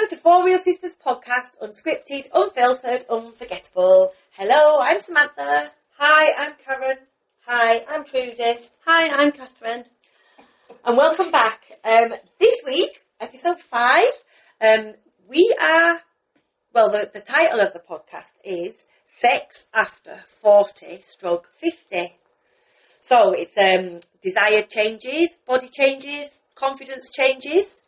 Welcome to Four Real Sisters podcast, unscripted, unfiltered, unforgettable. Hello, I'm Samantha. Hi, I'm Karen. Hi, I'm Trudy. Hi, I'm Catherine. And welcome back. This week, episode 5, we are, well, the title of the podcast is Sex After 40/50. So it's desired changes, body changes, confidence changes.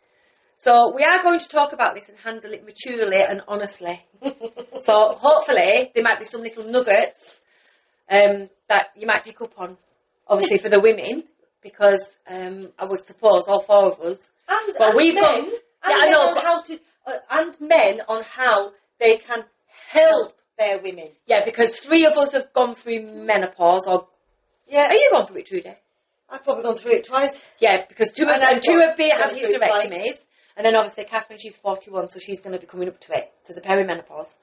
So we are going to talk about this and handle it maturely and honestly. So hopefully there might be some little nuggets that you might pick up on, obviously for the women, because I would suppose all 4 of us. And men on how they can help their women. Yeah, because 3 of us have gone through menopause. Are you gone through it, Trudy? I've probably gone through it twice. Yeah, because two have had hysterectomies. And then obviously Catherine, she's 41, so she's going to be coming up to it, to the perimenopause,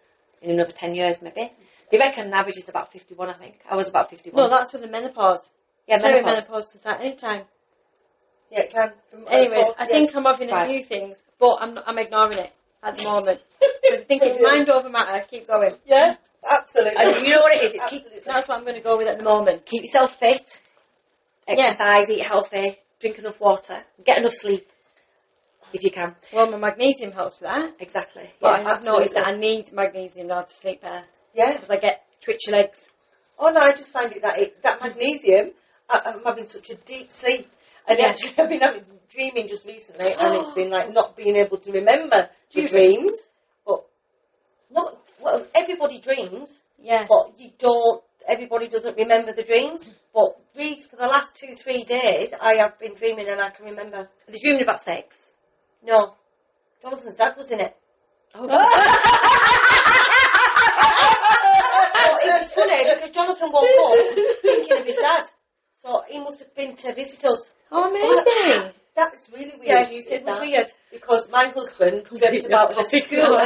in another 10 years maybe. They reckon an average is about 51, I think. I was about 51. No, that's for the menopause. Yeah, menopause. Perimenopause can start any time. Yeah, it can. Anyways, I think I'm having a few things, but I'm ignoring it at the moment. Because I think it's mind over matter. Keep going. Yeah, absolutely. And you know what it is? That's what I'm going to go with at the moment. Keep yourself fit, exercise, eat healthy, drink enough water, get enough sleep. If you can. Well, my magnesium helps with that. Exactly. But I have noticed that I need magnesium now to sleep better. Yeah. Because I get twitchy legs. Oh no, I just find it that magnesium, I'm having such a deep sleep. And actually I've been dreaming just recently and it's been like not being able to remember the dreams. But everybody dreams. Yeah. But everybody doesn't remember the dreams. But for the last 2-3 days, I have been dreaming and I can remember. Are they dreaming about sex? No. Jonathan's dad was in it. Oh. It was funny because Jonathan woke up thinking of his dad. So he must have been to visit us. Oh, amazing. That is really weird. Yeah, You said it was that weird. because my husband dreamt about a school.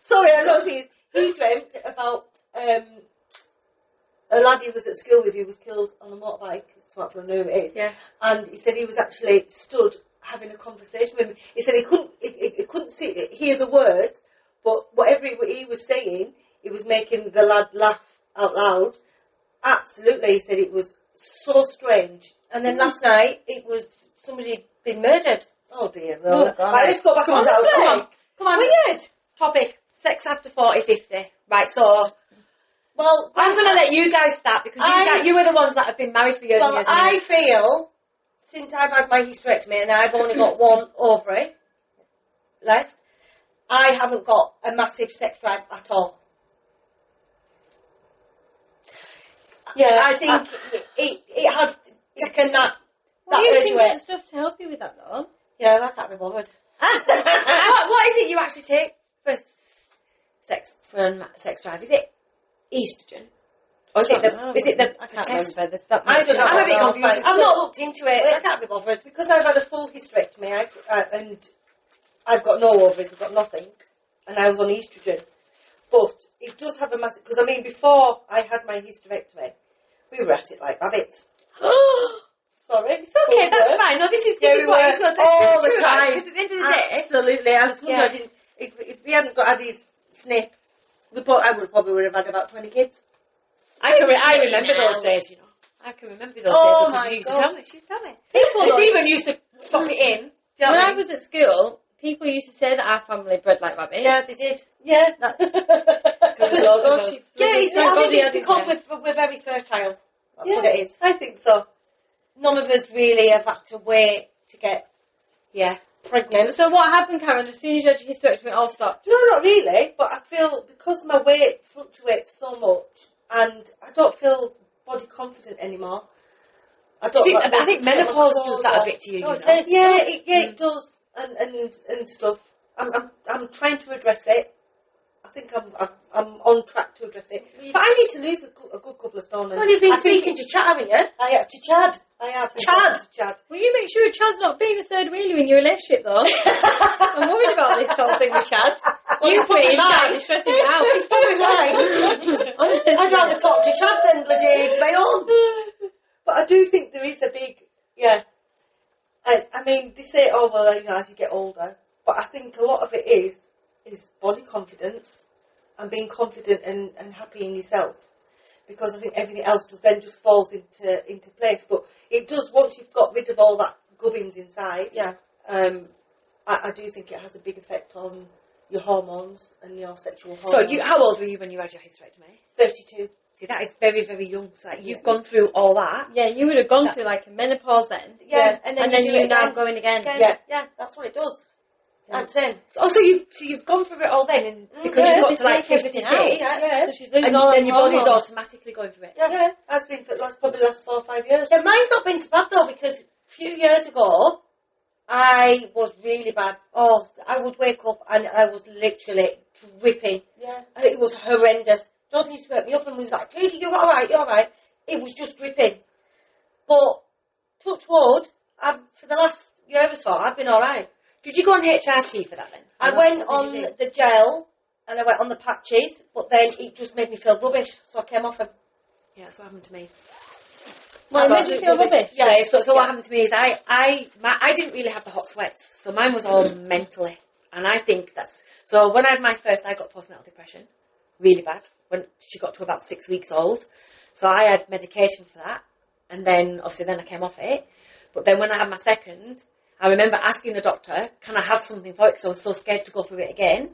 Sorry, I know he dreamt about a lad he was at school with who was killed on a motorbike. Smartphone, know who it is. Yeah. And he said he was actually stood having a conversation with him. He said he couldn't hear the words, but whatever he was saying, he was making the lad laugh out loud. Absolutely, he said it was so strange. And then last night, it was somebody had been murdered. Oh dear, Oh, no. Right, let's go back on that. Come on. Weird. Topic, sex after 40/50. Right, so... Well, I'm going to let you guys start because you were the ones that have been married for years and years. I feel, since I've had my hysterectomy and I've only got one ovary left, I haven't got a massive sex drive at all. Yeah, I think it has taken that You urge can away. get stuff to help you with that, though. Yeah, I can't be bothered. What is it you actually take for sex drive? Is it estrogen? Or is it the I can't test? remember. I don't know. I'm a bit confused. I've not looked into it. I can't be bothered. Because I've had a full hysterectomy and I've got no ovaries, I've got nothing, and I was on estrogen. But it does have a massive... Because, I mean, before I had my hysterectomy, we were at it like rabbits. Sorry. It's okay, that's fine. No, this is what it's supposed to all the true, time. because at the end of the day... Absolutely. I was wondering, if we hadn't got Addie's snip, I would have had about 20 kids. I remember those days, you know. I can remember those days because she used to tell me. She used to tell me. People even used to pop it in. When I was at school, people used to say that our family bred like rabbits. Yeah, they did. Yeah. Because loads of us. It's because we're very fertile. That's what it is. I think so. None of us really have had to wait to get pregnant. So what happened, Karen? As soon as you had your hysterectomy, it all stopped? No, not really, but I feel because my weight fluctuates so much and I don't feel body confident anymore. I think menopause does that a bit to you, you know? It does, and stuff. I'm trying to address it. I think I'm on track to address it. But I need to lose a good couple of stone. Well, you've been speaking to Chad, haven't you? I have to Chad. Chad. Will you make sure Chad's not being a third wheeler in your relationship, though? I'm worried about this whole thing with Chad. You putting Chad is stressing me out. It's probably right. I'd rather talk to Chad than bloody my own. But I do think there is a big, I mean, they say, as you get older, But I think a lot of it is body confidence and being confident and happy in yourself. Because I think everything else just falls into place. But it does, once you've got rid of all that gubbins inside, I do think it has a big effect on your hormones and your sexual hormones. So how old were you when you had your hysterectomy? 32. See, that is very, very young. So you've gone through all that. Yeah, you would have gone through like a menopause then. Yeah, and then you're now going again. Yeah, that's what it does. I'm saying. So you've gone through it all then, and because you got to like 56, So she's losing and all then her your body's hormones. automatically going through it. Yeah, has been for probably the last 4 or 5 years. Yeah, mine's not been so bad though, because a few years ago, I was really bad. Oh, I would wake up and I was literally dripping. Yeah. It was horrendous. Jonathan used to wake me up and was like, Judy, you're alright. It was just dripping. But, touch wood, for the last year or so, I've been alright. Did you go on HRT for that then? I went on the gel and I went on the patches, but then it just made me feel rubbish, so I came off them. Yeah, that's what happened to me. Well, it made you feel rubbish. Yeah, so what happened to me is I didn't really have the hot sweats, so mine was all mentally, and I think so when I had my first, I got postnatal depression, really bad, when she got to about 6 weeks old, so I had medication for that, and then obviously then I came off it, but then when I had my second, I remember asking the doctor, can I have something for it, because I was so scared to go through it again.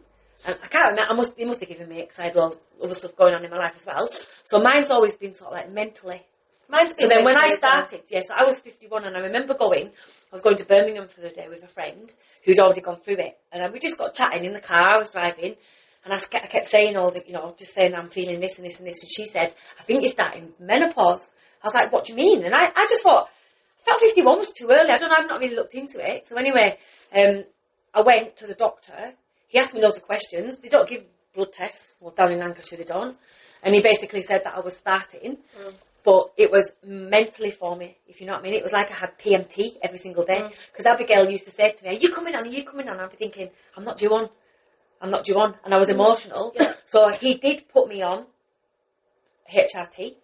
And I can't remember, they must have given me it, because I had all other stuff going on in my life as well. So mine's always been sort of like mentally. So then when I started, so I was 51, and I remember I was going to Birmingham for the day with a friend who'd already gone through it. And we just got chatting in the car, I was driving, and I kept saying all the, just saying I'm feeling this and this and this. And she said, I think you're starting menopause. I was like, what do you mean? And I just thought, I felt 51 was too early. I don't know, I've not really looked into it. So anyway, I went to the doctor. He asked me loads of questions. They don't give blood tests. Well, down in Lancashire they don't. And he basically said that I was starting. But it was mentally for me, if you know what I mean. It was like I had PMT every single day. Because Abigail used to say to me, are you coming on? I'd be thinking, I'm not due on. And I was emotional. Yeah. So he did put me on HRT.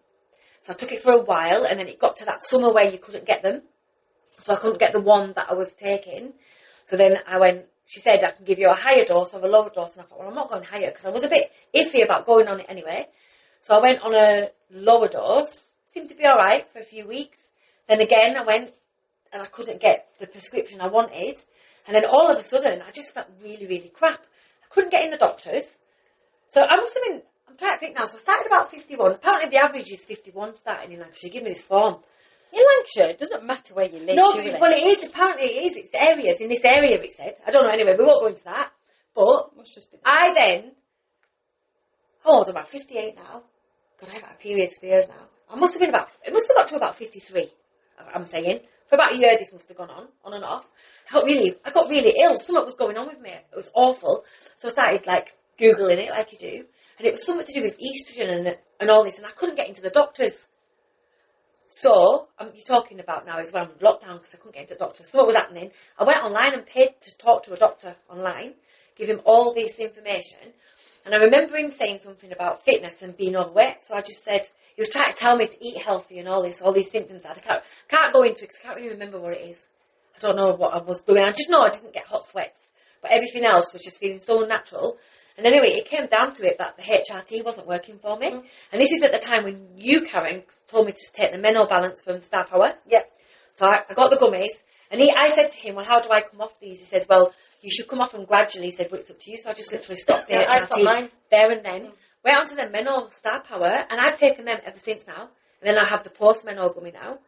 So I took it for a while, and then it got to that summer where you couldn't get them. So I couldn't get the one that I was taking. So then she said, I can give you a higher dose or a lower dose. And I thought, well, I'm not going higher, because I was a bit iffy about going on it anyway. So I went on a lower dose. Seemed to be all right for a few weeks. Then again, I went, and I couldn't get the prescription I wanted. And then all of a sudden, I just felt really, really crap. I couldn't get in the doctors. So I must have been, I'm trying to think now, so I started about 51. Apparently the average is 51 starting in Lancashire. Give me this form. In Lancashire, it doesn't matter where you live. No, well it is, apparently it is. It's areas, in this area it said. I don't know anyway, we won't go into that. But must just be I then, how old am I? 58 now. God, I haven't had periods for years now. It must have got to about 53, I'm saying. For about a year this must have gone on and off. I got really ill. Something was going on with me. It was awful. So I started Googling it like you do. And it was something to do with estrogen and all this. And I couldn't get into the doctors. So, you're talking about now is when I'm in lockdown because I couldn't get into the doctor. So what was happening? I went online and paid to talk to a doctor online. Give him all this information. And I remember him saying something about fitness and being overweight. So I just said, he was trying to tell me to eat healthy and all these symptoms that I can't go into it because I can't really remember what it is. I don't know what I was doing. I just know I didn't get hot sweats. But everything else was just feeling so natural. And anyway, it came down to it that the HRT wasn't working for me. And this is at the time when you, Karen, told me to take the Menno Balance from Star Power. Yep. So I got the gummies. And I said to him, well, how do I come off these? He said, well, you should come off them gradually. He said, well, it's up to you. So I just literally stopped the HRT there and then. Went on to the Menno Star Power. And I've taken them ever since now. And then I have the post-Menno gummy now.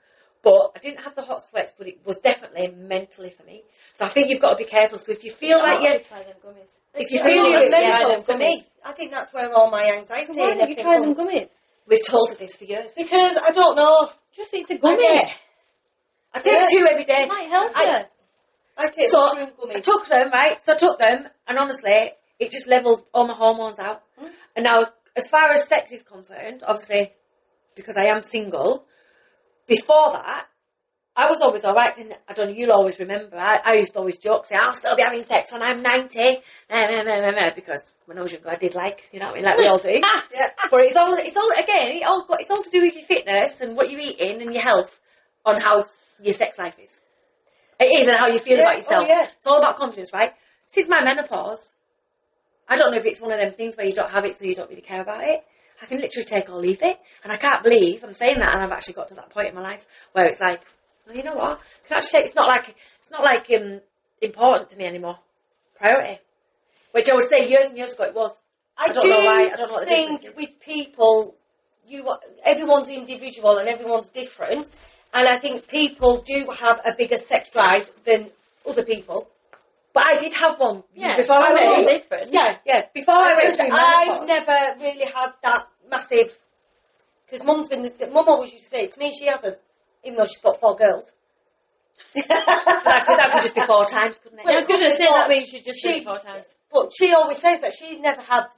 But I didn't have the hot sweats, but it was definitely mentally for me. So I think you've got to be careful. So if you feel like you're... If you feel it's mental for me, I think that's where all my anxiety so why don't you try them gummies? We've told her this for years. Because I don't know. Just eat a gummy. I take 2 every day. It might help you. I take mushroom gummies. I took them, right? So I took them, and honestly, it just levels all my hormones out. And now, as far as sex is concerned, obviously, because I am single, before that, I was always alright, and I don't know, you'll always remember, I used to always joke, say, I'll still be having sex when I'm 90, because when I was younger I did you know what I mean, like we all do. Yeah. But it's all to do with your fitness and what you're eating and your health on how your sex life is. It is, and how you feel about yourself. Oh, yeah. It's all about confidence, right? since my menopause, I don't know if it's one of them things where you don't have it so you don't really care about it. I can literally take or leave it. And I can't believe I'm saying that, and I've actually got to that point in my life where it's like, well, you know what? I can actually say it's not like important to me anymore. Priority. Which I would say years and years ago it was. I don't know why. I don't know what the difference is. With people, everyone's individual and everyone's different. And I think people do have a bigger sex drive than other people. But I did have one before I went through different. Yeah. Before I went through menopause. I've never really had that massive. Because Mum always used to say it to me. She hasn't, even though she's got 4 girls. that could just be 4 times, couldn't it? Well, I was going to say that means she'd just do it 4 times. But she always says that she's never had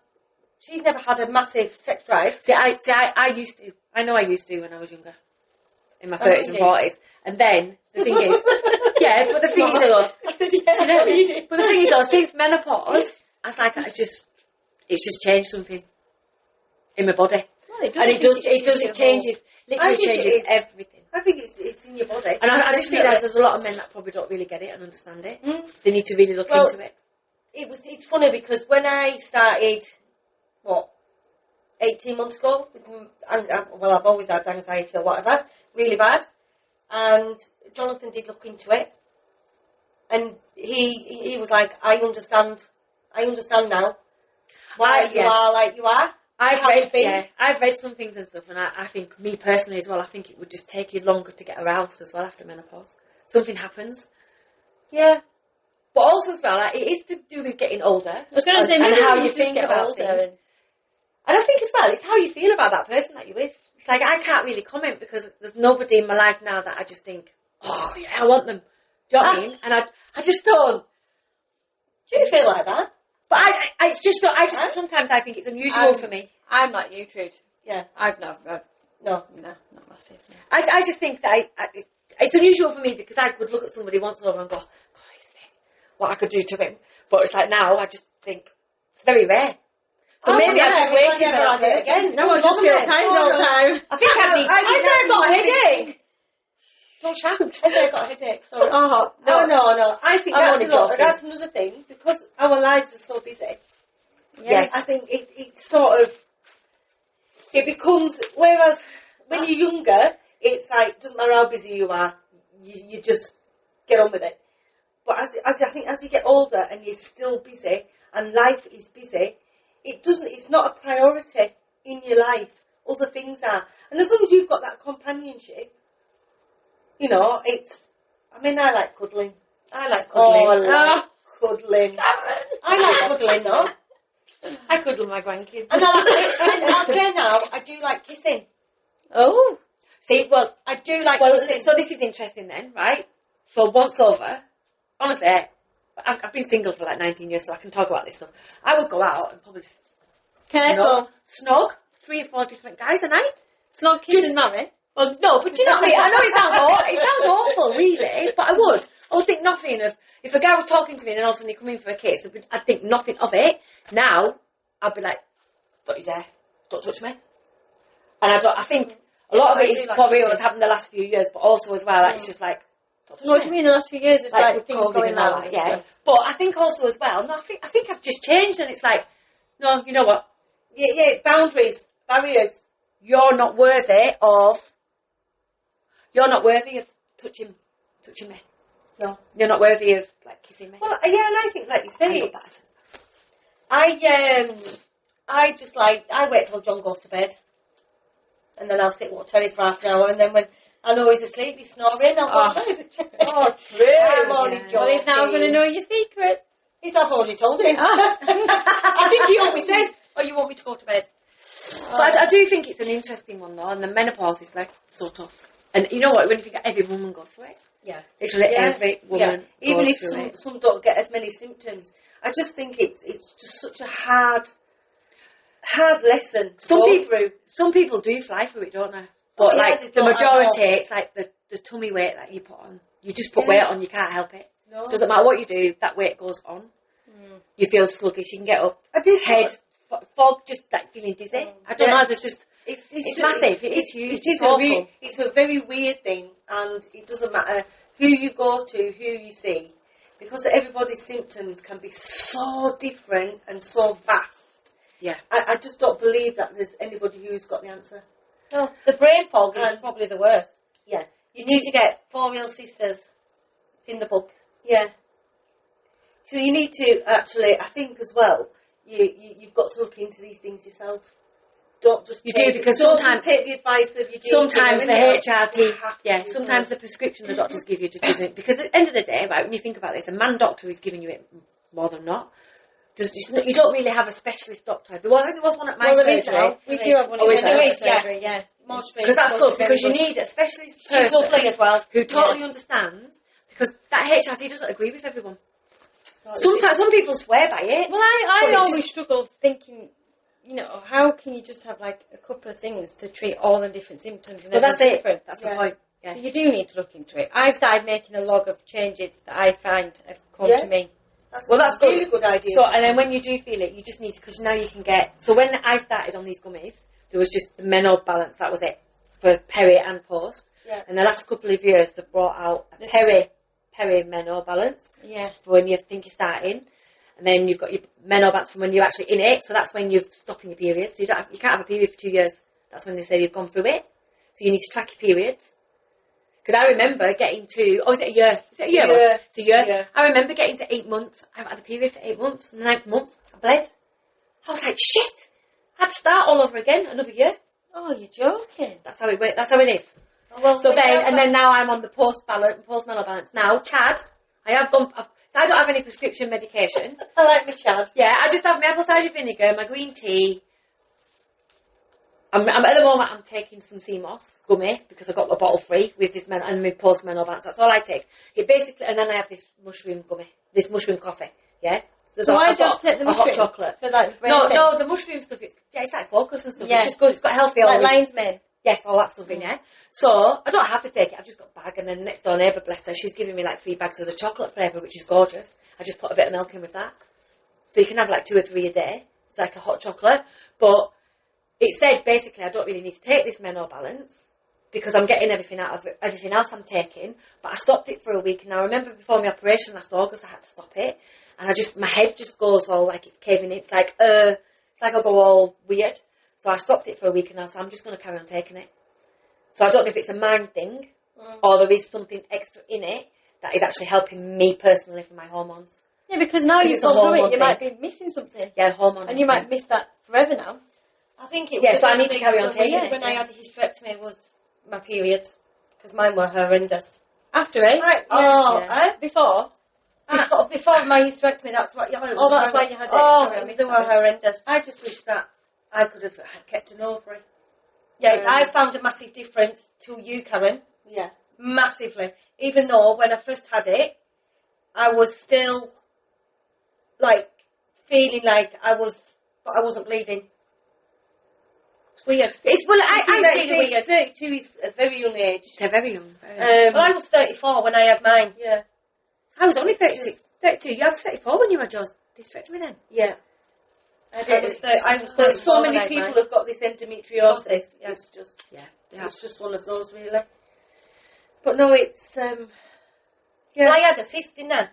a massive sex drive. I used to. I know I used to when I was younger. In my 30s and 40s. And then, the thing is... yeah, but the thing is, though... I said, yeah, you did. But the thing is, though, since menopause, I was like, it's just changed something in my body. Well, it changes, literally changes everything. I think it's in your body. And I just realise there's a lot of men that probably don't really get it and understand it. They need to really look into it. It's funny because when I started, 18 months ago, I've always had anxiety or whatever, really bad, and Jonathan did look into it, and he was like, I understand now why you are like you are. I've read some things and stuff, and I think, me personally as well, I think it would just take you longer to get aroused as well after menopause. Something happens. Yeah. But also as well, it is to do with getting older. I was going to say, maybe how you think about things. And I think as well, it's how you feel about that person that you're with. It's like, I can't really comment because there's nobody in my life now that I just think, oh, yeah, I want them. Do you know what I mean? And I just don't. Do you feel like that? But sometimes I think it's unusual for me. I'm like you, Trude. Yeah. No, not massive. No. I just think that it's unusual for me because I would look at somebody once over and go, crazy, what I could do to him. But it's like now, I just think it's very rare. So maybe I'm just waiting for that again. No, I just feel tired all the time. I think I got a headache. Don't shout. I said I got a headache. Sorry. No. I think that's another thing because our lives are so busy. Yes. I think it becomes, whereas when you're younger, it's like, doesn't matter how busy you are, you just get on with it. But as you get older and you're still busy and life is busy, it's not a priority in your life. Other things are. And as long as you've got that companionship, I like cuddling. I like cuddling. Oh, I like cuddling. I like cuddling though. I cuddle my grandkids. And I'll say now, I do like kissing. Oh. See, well, I do like kissing. So this is interesting then, right? So once over, honestly, I've been single for like 19 years, so I can talk about this stuff. I would go out and probably snog 3 or 4 different guys a night. Snog, kiss and marry? Well, no, but do you know what I mean? I know it sounds awful, really, but I would think nothing of, if a guy was talking to me and then all of a sudden he'd come in for a kiss, I'd think nothing of it. Now, I'd be like, don't you dare, don't touch me. And I think a lot of it is probably what's happened the last few years, but also as well, it's just like, don't touch me. What do you mean the last few years? It's like things COVID going on. Yeah. But I think also as well, I think I've just changed and it's like, no, you know what? Yeah, boundaries, barriers. You're not worthy of touching me. No. You're not worthy of, like, kissing me. Well, yeah, and I think, like you say, I wait till John goes to bed. And then I'll sit and watch telly for half an hour. And then when I know he's asleep, he's snoring. I'm true. I'm only joking. Well, he's now going to know your secret. I've already told him. I think he always says, oh, you want me to go to bed? But I do think it's an interesting one, though. And the menopause is, like, so tough. And you know what? When you think every woman goes through it. Yeah. Literally every woman Even goes if through it. some don't get as many symptoms. I just think it's just such a hard lesson to go through. Some people do fly through it, don't they? But the majority, it's like the tummy weight that you put on. You just put weight on, you can't help it. No. Doesn't matter what you do, that weight goes on. You feel sluggish, you can get up. Head, fog, just like feeling dizzy. I don't know, there's just... It's massive. It is huge. It's a very weird thing, and it doesn't matter who you go to, who you see. because everybody's symptoms can be so different and so vast. Yeah. I just don't believe that there's anybody who's got the answer. No, the brain fog is And- probably the worst. Yeah. You need to get 4 real sisters. It's in the book. Yeah. So you need to actually, I think as well, you've got to look into these things yourself. Don't just You take, do, because don't sometimes- just take the advice of your GP. Sometimes the HRT, You have to do sometimes it. the prescription the doctors give you just isn't. Because at the end of the day, right, when you think about this, a man doctor is giving you it more than not. You don't really have a specialist doctor. I think there was one at my Well, there is surgery. now. We do have one Oh, in is the there? surgery, yeah. More Because that's good, because you need a specialist She's lovely person as well. who totally understands, because that HRT doesn't agree with everyone. No, it's- Sometimes some people swear by it. Well, I Well, it always just- struggle thinking, you know, how can you just have like a couple of things to treat all the different symptoms and But that's everything's it. different? That's Yeah. the point. Yeah. So you do need to look into it. I've started making a log of changes that I find have come Yeah. to me. That's Well, that's a good. really good idea. So, and then when you do feel it, you just need to, because now you can get, so when I started on these gummies, there was just the menopause balance, that was it, for peri and post. Yeah. And the last couple of years, they've brought out a This- peri-menopause balance, Yeah. for when you think you're starting. And then you've got your menopause balance from when you're actually in it, so that's when you're stopping your periods. So you can't have a period for 2 years. That's when they say you've gone through it. So you need to track your periods. Because I remember getting to, is it a year? Is it a year? Yeah. It's a year. Yeah. I remember getting to 8 months. I haven't had a period for 8 months. And the 9th month, I bled. I was like, shit! I had to start all over again, another year. Oh, you're joking. That's how it works. That's how it is. Oh, well, So when then, you and have then now I'm on the post-menopause balance. Now, Chad, I have gone, so I don't have any prescription medication. I like my Chad. Yeah, I just have my apple cider vinegar, my green tea. I'm at the moment I'm taking some sea moss gummy because I got a bottle free with this and my post-menopause balance. That's all I take. It basically, and then I have this mushroom gummy, this mushroom coffee. Yeah. So I I've got just take the a hot mushroom chocolate. for like brain No, thing. no, the mushroom stuff. It's like focus and stuff. Yeah. It's just good. It's got healthy Like oils. lion's mane. Yes, all that stuff in there. So I don't have to take it. I've just got a bag, and then next door neighbour, bless her, she's giving me like 3 bags of the chocolate flavour, which is gorgeous. I just put a bit of milk in with that, so you can have like 2 or 3 a day. It's like a hot chocolate, but it said basically I don't really need to take this menopause balance because I'm getting everything out of it, everything else I'm taking. But I stopped it for a week, and I remember before my operation last August, I had to stop it, and my head just goes all like it's caving in. It's like I go all weird. So I stopped it for a week, and now so I'm just going to carry on taking it. So I don't know if it's a mind thing or there is something extra in it that is actually helping me personally for my hormones. Yeah, because now 'Cause you've it's a gone through hormone it, you thing. might be missing something. Yeah, hormone. And you might miss that forever now. I think it Yeah, was so I the need to thing carry on when taking we- it, When I yeah. had a hysterectomy was my periods, because mine were horrendous. After it? Right, Oh, Yeah. Before? before my hysterectomy, that's what. Yeah, it was that's why horrendous. you had it. Oh, Sorry, I missed they were that bit. horrendous. I just wish that I could have kept an ovary. Yeah, I found a massive difference to you, Karen. Yeah. Massively. Even though when I first had it, I was still like feeling like but I wasn't bleeding. It's weird. It's well, I really think weird. 32 is a very young age. they're very young. Very young. Well, I was 34 when I had mine. Yeah. I was only 36, 32. You was 34 when you had yours hysterectomy then. Yeah. I was 34 But so when I many had people mine. have got this endometriosis. Yeah. It's just, Yeah. it's just one of those, really. But no, it's yeah, Well, I had a cyst, didn't I?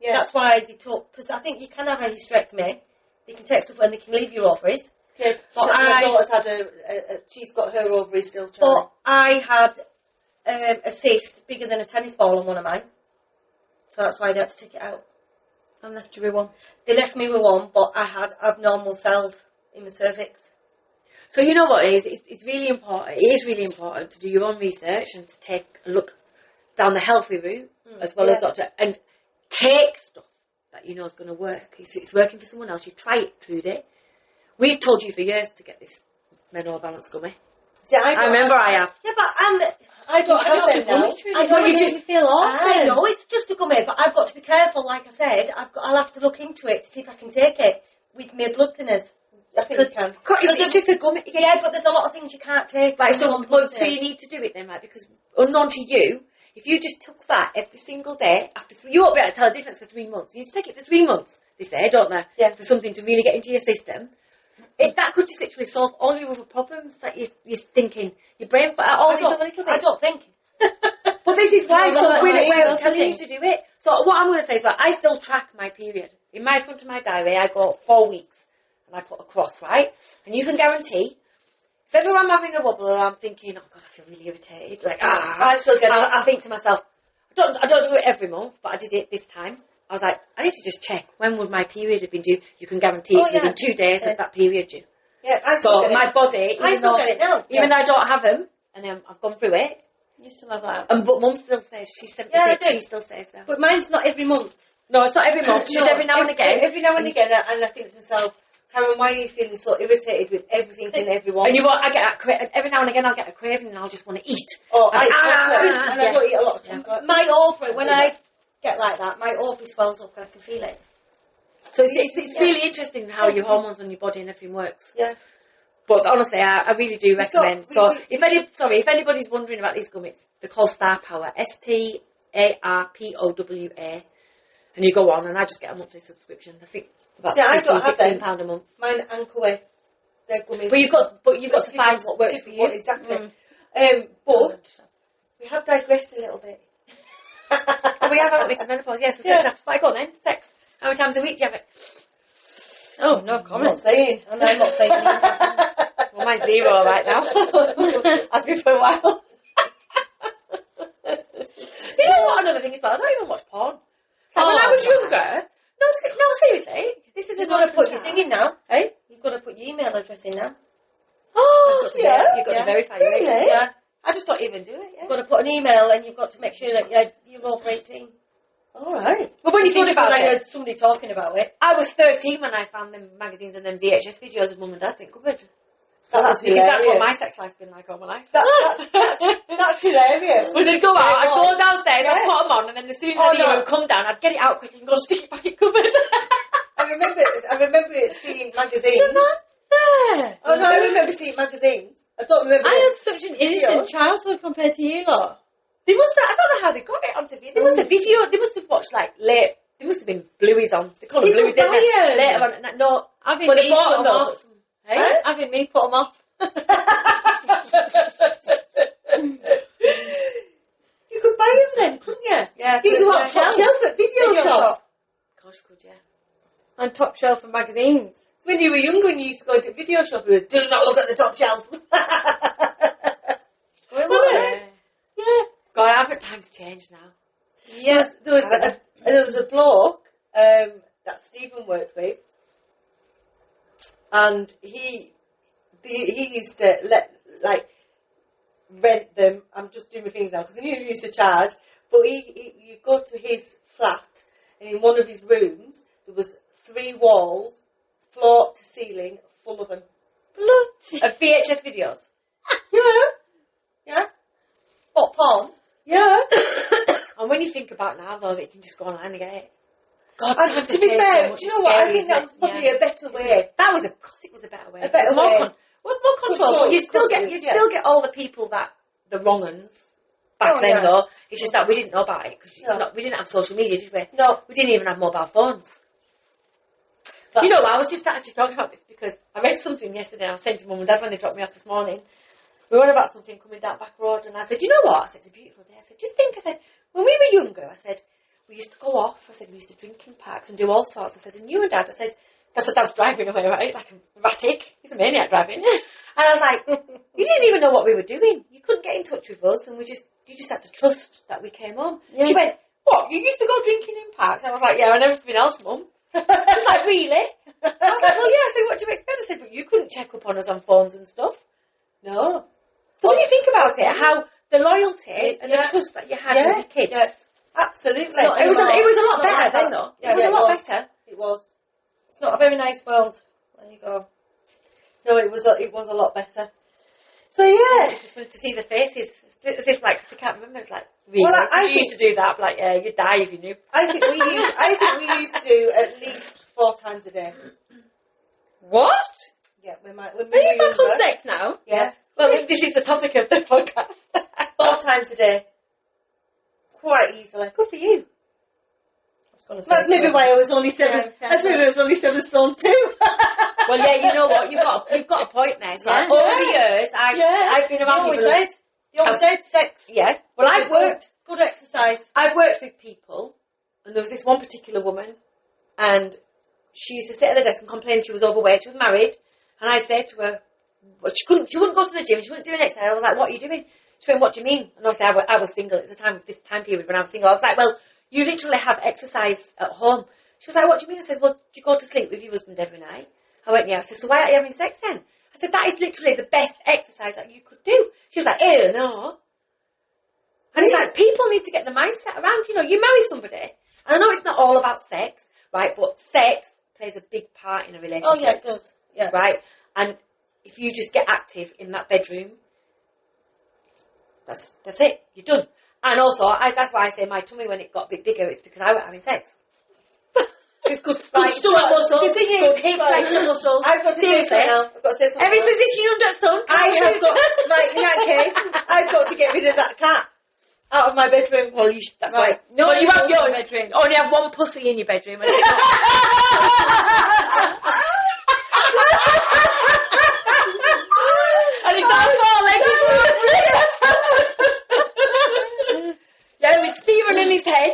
yeah. That's why they took, because I think you can have a hysterectomy. They can take stuff and they can leave your ovaries. Yeah, But my I- daughter's had she's got her ovaries still. But Charlie. I had a cyst bigger than a tennis ball on one of mine. So that's why they had to take it out. And left you with one. They left me with one, but I had abnormal cells in my cervix. So you know what it is? It's really important. It is really important to do your own research and to take a look down the healthy route as well as doctor and take stuff that you know is going to work. It's working for someone else. You try it, Trudy. We've told you for years to get this menopause balance gummy. See, I remember I have. Yeah, but I don't have them now. I know you just feel awesome. I know it's just a gummy, but I've got to be careful. Like I said, I'll have to look into it to see if I can take it with my blood thinners. I think you can. It's just a gummy. Yeah, but there's a lot of things you can't take. Right, when you're so, on blood so you thinners. need to do it then, right? Because unknown to you, if you just took that every single day, you won't be able to tell the difference for 3 months. You need to take it for 3 months, they say, don't they? Yeah. For something to really get into your system. That could just literally solve all your other problems that you're thinking. Your brain, all these other little bits. I don't think. But But this is why No, so that's we're right. telling you to do it. So what I'm going to say is, well, I still track my period. In my front of my diary, I go 4 weeks, and I put a cross, right? And you can guarantee, if ever I'm having a wobble and I'm thinking, oh God, I feel really irritated, like, I still get it. I think to myself, I don't do it every month, but I did it this time. I was like, I need to just check, when would my period have been due? You can guarantee it's within 2 days of that period due. Yeah, I still So get my it. body, I still get it now. even though I don't have them, and I've gone through it, You still have that. but Mum still says, she's 76, Yeah, I do. she still says so. But mine's not every month. No, it's not every month, just every now and again. Every now and again, and I think to myself, Karen, why are you feeling so irritated with everything and everyone? And I get every now and again, I'll get a craving and I'll just want to eat. Oh, I Like, eat chocolate, and I yeah. don't eat a lot of chocolate. My ovary, when I get like that, my ovary swells up and I can feel it. So it's really interesting how your hormones on your body and everything works. Yeah. But honestly, I really do recommend. got- If anybody's wondering about these gummies, they're called Star Power, STARPOWA, and you go on, and I just get a monthly subscription. I think about See, I don't have them. £16 a month. Mine Anchor Way. They're gummies. But you've got to find what works for you. Exactly. But we have digressed a little bit. We have, haven't we, to menopause? Yes, Yeah. sex after. Right, go on then. Sex. How many times a week do you have it? Oh, no I'm not comment. saying. And I'm not saying anything. Well, mine's 0 right now. Has been for a while. You know what? Another thing as well. I don't even watch porn. Like when I was younger. No, seriously. This is You've got to put your thing in now. Hey? You've got to put your email address in now. Oh, yeah. You've got to Yeah. verify your age. Really? Yeah. I just don't even do it. Yeah. You've got to put an email and you've got to make sure that you're over 18. All right. But when you think about I it, heard somebody talking about it. I was 13 when I found them magazines and then VHS videos of Mum and Dad in cupboard. So That's because that's what my hilarious. sex life's been like all my life. That's hilarious. When they'd go out, I'd go downstairs, Yeah. I'd put them on, and then as soon as Oh, I knew no. it would come down, I'd get it out quickly and go stick it back in cupboard. I remember seeing magazines. There. Oh no, I remember seeing magazines. I don't remember. I it. had such an innocent childhood compared to you lot. They must have, I don't know how they got it onto video. They must have they must have watched like late, there must have been blueies on. They call them People blueies, didn't they? buy 'em. Later on, no. Having Well, they me bought put them them though. off. Hey? Having me put them off. You could buy them then, couldn't you? Yeah. You could yeah. have top shelf at Video Shop. Gosh, good, yeah. On top shelf of magazines. So when you were younger and you used to go to Video Shop, it was, do not look at the top shelf. Yeah. God, haven't times changed now? Yes, there was a bloke that Stephen worked with, and he used to rent them. I'm just doing my things now because he used to charge. But you go to his flat, and in one of his rooms there was 3 walls, floor to ceiling, full of them. Bloody. Of VHS videos. Yeah. What, porn? Yeah. And when you think about now, though, that you can just go online and get it. God, And times to have be changed fair, so much. do you It's know what? I scary, think that isn't was it? probably Yeah. a better way. That was, of course, it was a better way. A better It was more way. was more control, but you still get all the people the wrong uns back then, though. It's just that we didn't know about it because we didn't have social media, did we? No. We didn't even have mobile phones. But, you know, I was just actually talking about this because I read something yesterday. I was saying to Mum and Dad when they dropped me off this morning. We were on about something coming down back road, and I said, you know what? I said, it's a beautiful day. I said, just think. I said, when we were younger, I said, we used to go off. I said, we used to drink in parks and do all sorts. I said, and you and Dad, I said, that's driving away, right? Like a erratic. He's a maniac driving. And I was like, you didn't even know what we were doing. You couldn't get in touch with us, and you just had to trust that we came home. Yeah. She went, what? You used to go drinking in parks? I was like, yeah, and everything else, Mum. She was like, really? I was like, well, yeah. I said, what do you expect? I said, but you couldn't check up on us on phones and stuff. No. So when you think about it, how the loyalty and the trust that you had with your kids, Yes. Absolutely. it was a lot better like then, that. though. Yeah, It was a lot better. It was. It's not a very nice world. There you go. No, it was a lot better. So yeah. I just wanted to see the faces, as if like, 'cause I can't remember. It's like, really? Well, I you used to do that, but like, yeah, you'd die if you knew. I think we used to at least 4 times a day. What? Yeah, when Are we you were back on younger. sex now? Yeah, Well, this is the topic of the podcast. 4 times a day. Quite easily. Good for you. That's maybe why I was only 7. That's maybe I was only 7 stone 2. Well, yeah, you know what? You've got a point there. So Yeah. over the years, I've been You around always people. said sex. Yeah. Well, I've worked Good exercise. I've worked with people, and there was this one particular woman, and she used to sit at the desk and complain she was overweight. She was married, and I'd say to her, well, she wouldn't go to the gym, she wouldn't do an exercise. I was like, what are you doing? She went, what do you mean? And obviously I was single at the time, this time period when I was single. I was like, well, you literally have exercise at home. She was like, what do you mean? I said, well, do you go to sleep with your husband every night? I went, yeah. I said, so why aren't you having sex then? I said, that is literally the best exercise that you could do. She was like, ew, no. And it's like, people need to get the mindset around, you marry somebody. And I know it's not all about sex, right? But sex plays a big part in a relationship. Oh, yeah, it does. Yeah. Right? And if you just get active in that bedroom, that's it. You're done. And also, that's why I say my tummy, when it got a bit bigger, it's because I was having sex. Just good stomach muscles, good hip flexor muscles. I've got to say something now. I've got to say something Every now. position under the sun. I have got, right, in that case, I've got to get rid of that cat out of my bedroom. Well, that's Right. right. No, Well, you have your bedroom. only have one pussy in your bedroom. And it's all four-legged. Yeah, with Stephen in his head.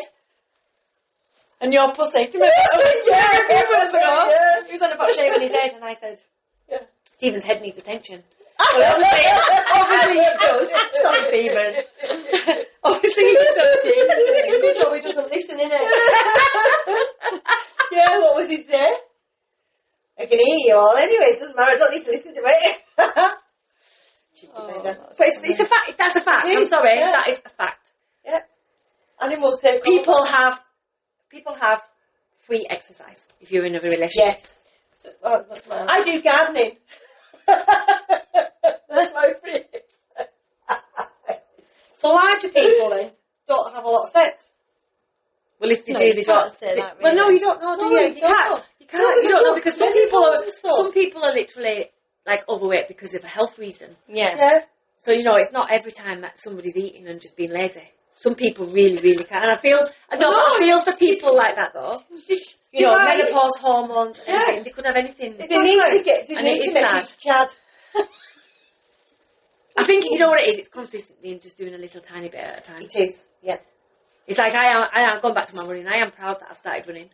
And your pussy. Do you remember? Yeah. He was on about shaving his head, and I said, Yeah. Stephen's head needs attention. Obviously it does. Sorry, Stephen. Obviously it does. Good job he doesn't listen, innit? Yeah, what was he say? I can hear you all anyway, it doesn't matter, I don't need to listen to it. Cheeky beggar. But it's a fact. That's a fact. I'm sorry. Yeah. That is a fact. Yeah. Animals take People have free exercise if you're in a relationship. Yes. So, I do gardening. That's my free So larger people then don't have a lot of sex. Well, if they No, do, you they can't don't. say that, Well, no, really. you don't know, do No, you? you You don't can't. know. You can't. No, You don't know because because some many people loads of stuff. some people are literally like overweight because of a health reason. Yeah. Yeah. So it's not every time that somebody's eating and just being lazy. Some people really, really can. And I feel for people like that though. You're right. Menopause, hormones, Yeah. anything. They could have anything. They need to And it is message Chad. I think you know what it is. It's consistency and just doing a little tiny bit at a time. It is, yeah. It's like I am going back to my running. I am proud that I've started running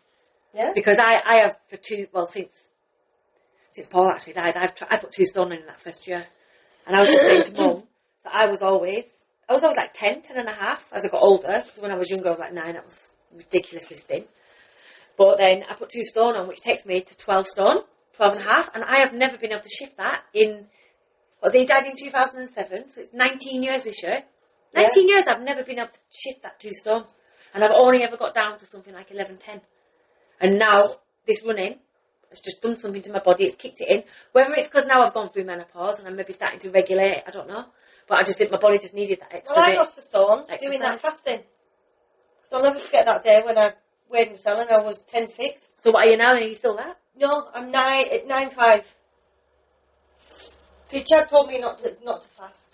Yeah. because I have since Paul actually died. I put 2 stone in that first year, and I was just saying to Mum. So I was always like 10 and a half as I got older. So when I was younger, I was like 9. That was ridiculously thin. But then I put 2 stone on, which takes me to 12 stone, 12 and a half, and I have never been able to shift that in. Well, he died in 2007, so it's 19 years this year. 19 years I've never been able to shift that 2 stone. And I've only ever got down to something like 11-10. And now, this running has just done something to my body. It's kicked it in. Whether it's because now I've gone through menopause and I'm maybe starting to regulate, I don't know. But I just think my body just needed that extra Well, I bit. lost a stone Exercise. doing that fasting. So I'll never forget that day when I weighed myself and I was 10.6. So what are you now then? Are you still there? No, I'm 9.5. See, Chad told me not to fast.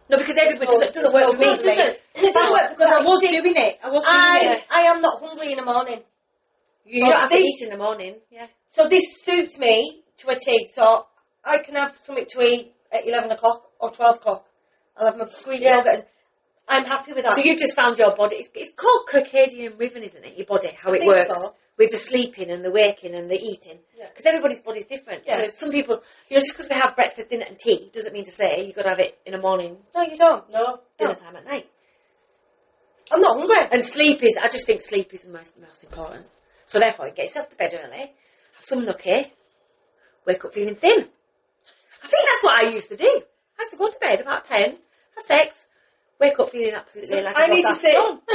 No, because everybody doesn't work for me. No, it doesn't. It doesn't work Because I was See, doing it. I was doing it. I am not hungry in the morning. You don't have to eat in the morning. Yeah. So this suits me to a T. So I can have something to eat at 11 o'clock or 12 o'clock. I'll have my Greek yogurt. And I'm happy with that. So you've just found your body. It's called circadian rhythm, isn't it? Your body, how it think works. so. With the sleeping and the waking and the eating. Yeah. Because everybody's body's different. Yeah. So some people, just because we have breakfast, dinner and tea, doesn't mean to say you've got to have it in the morning, No, you don't. No. dinner time at night. I'm not hungry. And I just think sleep is the most important. So therefore, get yourself to bed early, have some nookie, wake up feeling thin. I think that's what I used to do. I used to go to bed about 10, have sex, wake up feeling absolutely like I need to say... have it in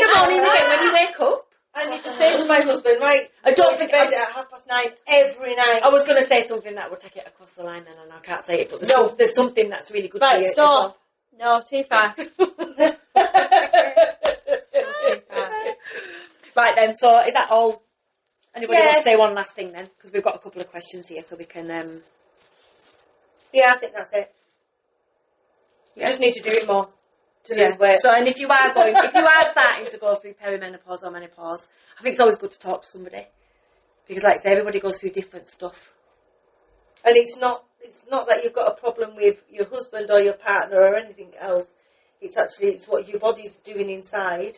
the morning again when you wake up. I need to say to my husband, right, I don't go think to bed at 9:30 every night. I was going to say something that would take it across the line then, and I can't say it, but there's something that's really good for Right, you. stop. No, too fast. Too fast. Right then, so is that all? Anybody Yeah. want to say one last thing then? Because we've got a couple of questions here, so we can... Yeah, I think that's it. You just need to do it more to lose weight. So, and if you are starting to go through perimenopause or menopause, I think it's always good to talk to somebody. Because like I say, everybody goes through different stuff. And it's not that you've got a problem with your husband or your partner or anything else. It's what your body's doing inside.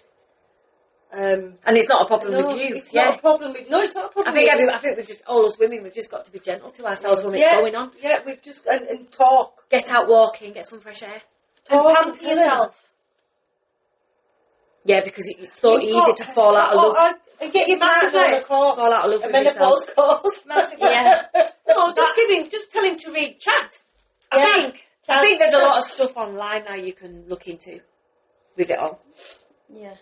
And it's not a problem No, with you. it's not a problem with. No, it's not a problem. I think we've just, all us women, we've just got to be gentle to ourselves when it's going on. Yeah, we've just and talk. Get out walking, get some fresh air. Talk And pamper yourself. Yeah, because it's so easy to fall out of love. And get your partner on a course. Fall out of love A with yourself. menopause course. Massively. Yeah. No, just tell him to read chat. I think there's a lot of stuff online now you can look into with it all. Yeah.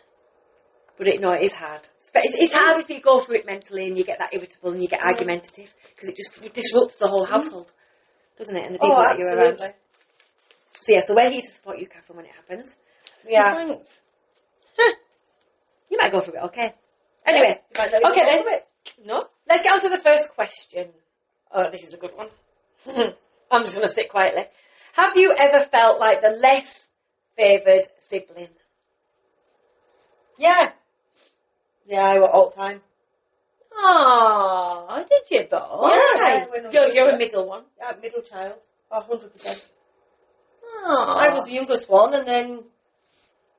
But it is hard. It's hard if you go through it mentally and you get that irritable and you get argumentative because it disrupts the whole household, doesn't it? And the people that you're around. So we're here to support you, Catherine, when it happens. Yeah. Thanks. You might go through it, okay? Anyway, okay then. No, let's get on to the first question. Oh, this is a good one. I'm just going to sit quietly. Have you ever felt like the less favoured sibling? Yeah. Yeah, I were all the time. Oh, did you, Bob? Yeah. You're a middle one. Middle child. 100%. Oh. I was the youngest one, and then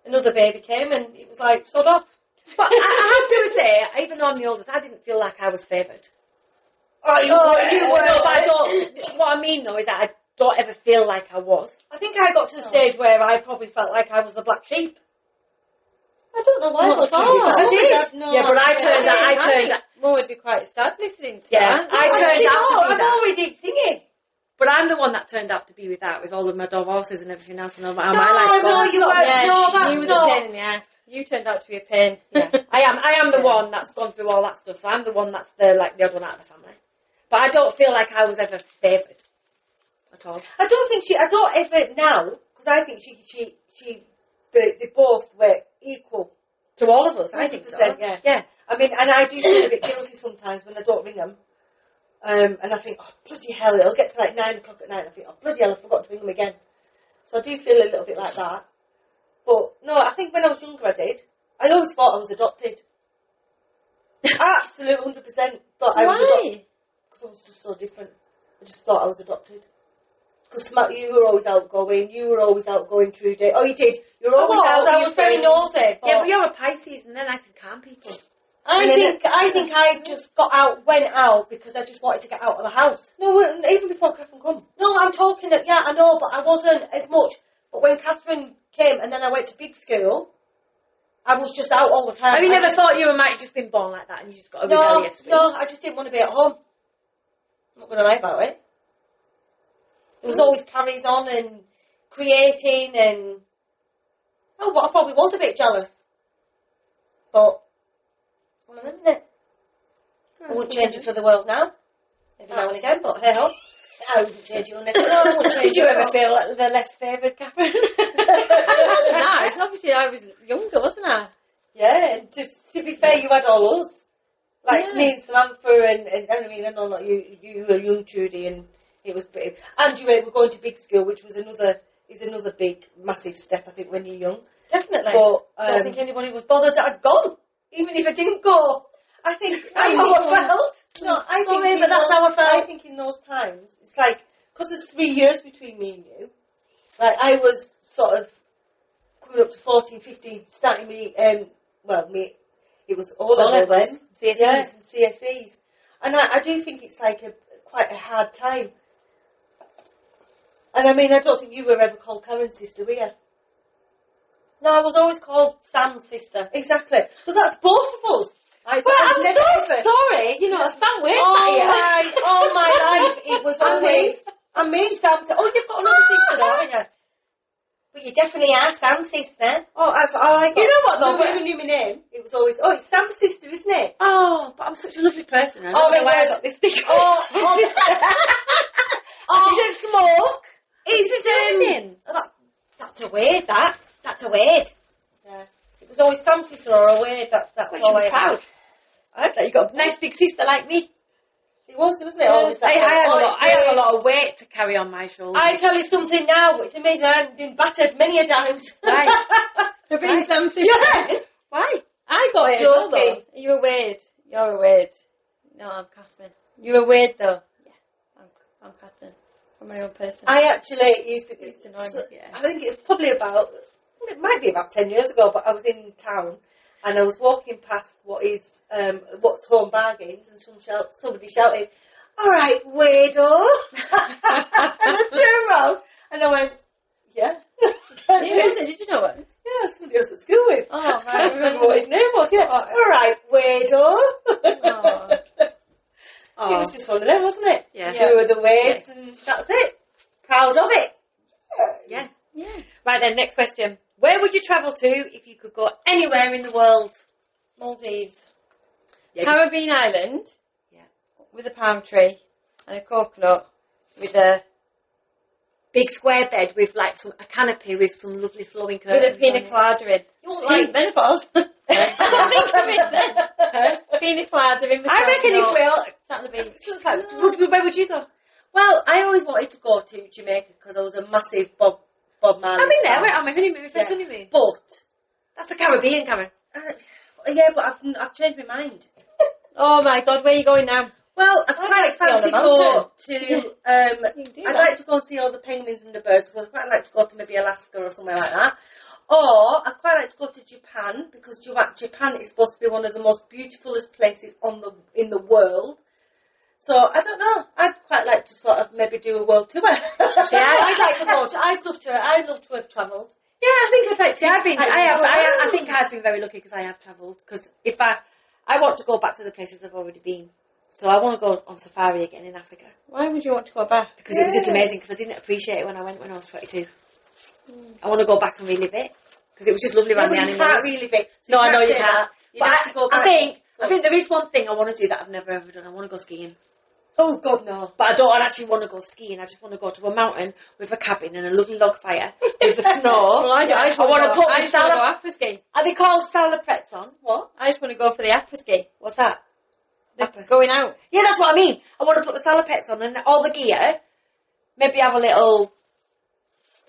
another baby came, and it was like, sod off. But I have to say, even though I'm the oldest, I didn't feel like I was favoured. Oh, you were. No, but I don't. What I mean though is that I don't ever feel like I was. I think I got to the stage where I probably felt like I was the black sheep. I don't know why. Not at all. I did. No, Yeah, but I turned out. Mum would be quite sad listening to Yeah, that. I turned out to be I'm that. already thinking. But I'm the one that turned out to be with that, with all of my divorces and everything else, and all my No, life. no, you weren't. Yeah, No, that's you were not. the pain in the ass. You turned out to be a pain. Yeah, I am the one that's gone through all that stuff. So I'm the one that's the odd one out of the family. But I don't feel like I was ever favoured at all. I don't ever now, because I think they both were equal. To all of us, I think so. 100%, yeah. I mean, and I do feel a bit guilty sometimes when I don't ring them. And I think, oh, bloody hell, it'll get to like 9 o'clock at night. I think, oh, bloody hell, I forgot to ring them again. So I do feel a little bit like that. But, no, I think when I was younger I did. I always thought I was adopted. Absolute 100% thought I was adopted. Why? Because I was just so different. I just thought I was adopted. Because you were always outgoing. You were always outgoing, Trudy. Oh, you did. You were always out. I was very nosy. Yeah, but you're a Pisces, and then I can calm people. I think I just went out because I just wanted to get out of the house. No, even before Catherine come. No, I'm talking, I know, but I wasn't as much. But when Catherine came and then I went to big school, I was just out all the time. Have you never thought you might have just been born like that and you just got a rebellious streak? No, I just didn't want to be at home. I'm not going to lie about it. There was always carries on and creating and... Oh, but I probably was a bit jealous. But... One of them, isn't it? I wouldn't change it for the world now. Maybe now and again, but hey ho. I wouldn't change it on anything. No, I wouldn't change Did you it ever at all. feel like the less favoured, Catherine? It wasn't nice. Obviously, I was younger, wasn't I? Yeah, and to be fair, you had all us. Like Yeah. me and Samantha and I mean, I know not you were young, Trudy, and it was big. And you were going to big school, which was another big, massive step, I think, when you're young. Definitely. But, I don't think anybody was bothered that I'd gone. Even if I didn't go. I think That's how I felt. No, I think Sorry, in but that's those, how I felt. I think in those times, it's like, because there's 3 years between me and you, like I was sort of coming up to 14, 15, starting me, it was all level then. CSEs. Yeah, and CSEs. And I do think it's like quite a hard time. And I mean, I don't think you were ever called Karen's sister, were you? No, I was always called Sam's sister. Exactly. So that's both of us. Right, so Well, I've I'm never so ever- sorry. You know, Sam waits All at you. my life, it was always... And me, Sam said, oh, you've got another sister though, haven't you? But you definitely are Sam's sister. Oh, that's what I like. You know what, though, Nobody but- ever knew my name. It was always, oh, it's Sam's sister, isn't it? Oh, but I'm such a lovely person. I don't Oh, know why I because- got this thing. Oh, You don't smoke. It's, that's a weird, that. That's a weird. Yeah. It was always Sam's sister or a weird. That's But all you're I proud. That you got a nice big sister like me. It was, wasn't it? Always that. I have a lot of weight to carry on my shoulders. I tell you something now, it's amazing. I've been battered many a times. Right. For being Sam's sister. Yeah. Why? I got it as well, though. Joking. You were weird. You're a weird. No, I'm Catherine. You were weird, though. Yeah, I'm Catherine. I'm my own person. I actually used to. Used to know him, yeah. I think it was probably about it might be about 10 years ago, but I was in town and I was walking past what's home bargains, and somebody shouted, "All right, weirdo." And I turned around and I went, "Yeah." Who was it? Did you know it? Yeah, somebody else at school with. Oh, I right. can't remember what his name was. Yeah, "All right, weirdo." Oh. It was just one of them, wasn't it? Yeah. Do the words, and that's it. Proud of it. Yeah. Yeah. Right then, next question. Where would you travel to if you could go anywhere in the world? Maldives. Yeah, Caribbean island. Yeah. With a palm tree and a coconut with a big square bed with like a canopy with some lovely flowing curtains. pina colada in. You won't Like like menopause. I think of it then. Pina colada in. I reckon if we all... Sat on the beach. So it's like, where would you go? Well, I always wanted to go to Jamaica because I was a massive Bob Marley I've been there. fan. Went on my honeymoon, my first Yeah. honeymoon. But That's the Caribbean, Cameron. yeah, but I've changed my mind. Oh my God, where are you going now? Well, I'd I'd quite like to be on fancy a go mountain. to. You can do I'd that. like to go and see all the penguins and the birds. So I'd quite like to go to maybe Alaska or somewhere like that. Or I'd quite like to go to Japan because Japan is supposed to be one of the most beautifulest places in the world. So I don't know. I'd quite like to sort of maybe do a world tour. See, I'd like to go to. I'd love to have travelled. Yeah, I think I'd like to. See, I think I've been very lucky because I have travelled. Because if I want to go back to the places I've already been. So I want to go on safari again in Africa. Why would you want to go back? Because it was just amazing, because I didn't appreciate it when I went when I was 22. I want to go back and relive it, because it was just lovely around the You animals. can't relive it. So No, I know you say can't. that. You'd But have to go I back. think there is one thing I want to do that I've never ever done. I want to go skiing. Oh God, no. But I don't actually want to go skiing. I just want to go to a mountain with a cabin and a lovely log fire with the snow. Well, I just want to put I my just want to go salad. after ski. Are they called salaprets on? What? I just want to go for the after ski. What's that? Going out. Yeah, that's what I mean. I want to put the salopets on and all the gear. Maybe have a little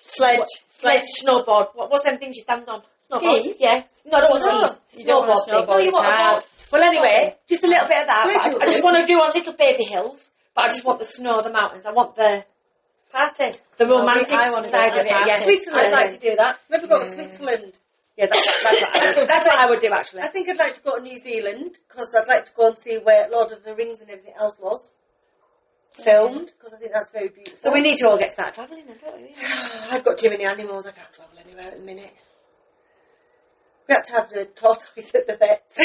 sledge, snowboard. What's them things you stand on? Snowboard. Skis? Yeah. No, I don't want skis. You don't want a thing. snowboard. Oh, you want a It's board. Well, anyway, just a little bit of that. Sledge But I just want to do on little baby hills. But I just want the snow, the mountains. I want the Party. romantic I want to go side to of it. a Yeah, party. Switzerland. I'd like to do that. Maybe go to Switzerland. Yeah, that's what I would do actually. I think I'd like to go to New Zealand because I'd like to go and see where Lord of the Rings and everything else was filmed because I think that's very beautiful. So we need to all get started travelling then, don't we? I've got too many animals. I can't travel anywhere at the minute. We had to have the tortoise at the vet's.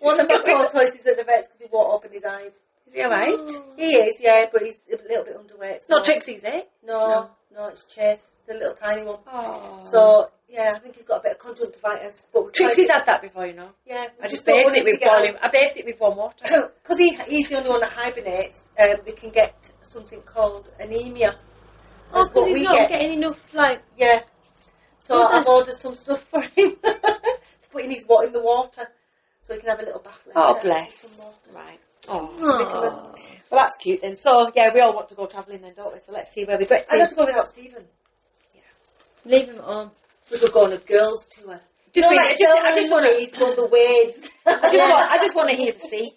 One of my tortoises at the vet's because he won't open his eyes. Is he alright? He is, yeah, but he's a little bit underweight. It's not Trixie, is it? No, it's Chase, the little tiny one. Oh. So yeah, I think he's got a bit of conjunctivitis. But we're trying Trixie's to- had that before, you know. Yeah, I just bathed it with boiling. I bathed it with warm water. because he's the only one that hibernates. They can get something called anemia. Oh, That's what because we he's not get. getting enough, like... Yeah. So Goodness. I've ordered some stuff for him to put in the water, so he can have a little bath. Oh, later. bless. Some water. Right. Oh. Aw. Well, that's cute then. So, yeah, we all want to go travelling then, don't we? So let's see where we get I'd to. have to go without Stephen. Leave him at home. We could go on a girls' tour. Just You know, wait, like I Thelma just and want to... Louise go on the waves. I just want to hear the sea.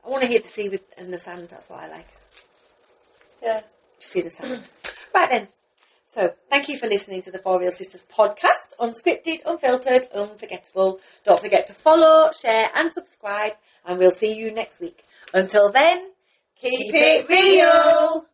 I want to hear the sea and the sand. That's what I like. Yeah. Just see the sand. Right then. So, thank you for listening to the For Real Sisters podcast. Unscripted, unfiltered, unforgettable. Don't forget to follow, share and subscribe. And we'll see you next week. Until then, Keep it real.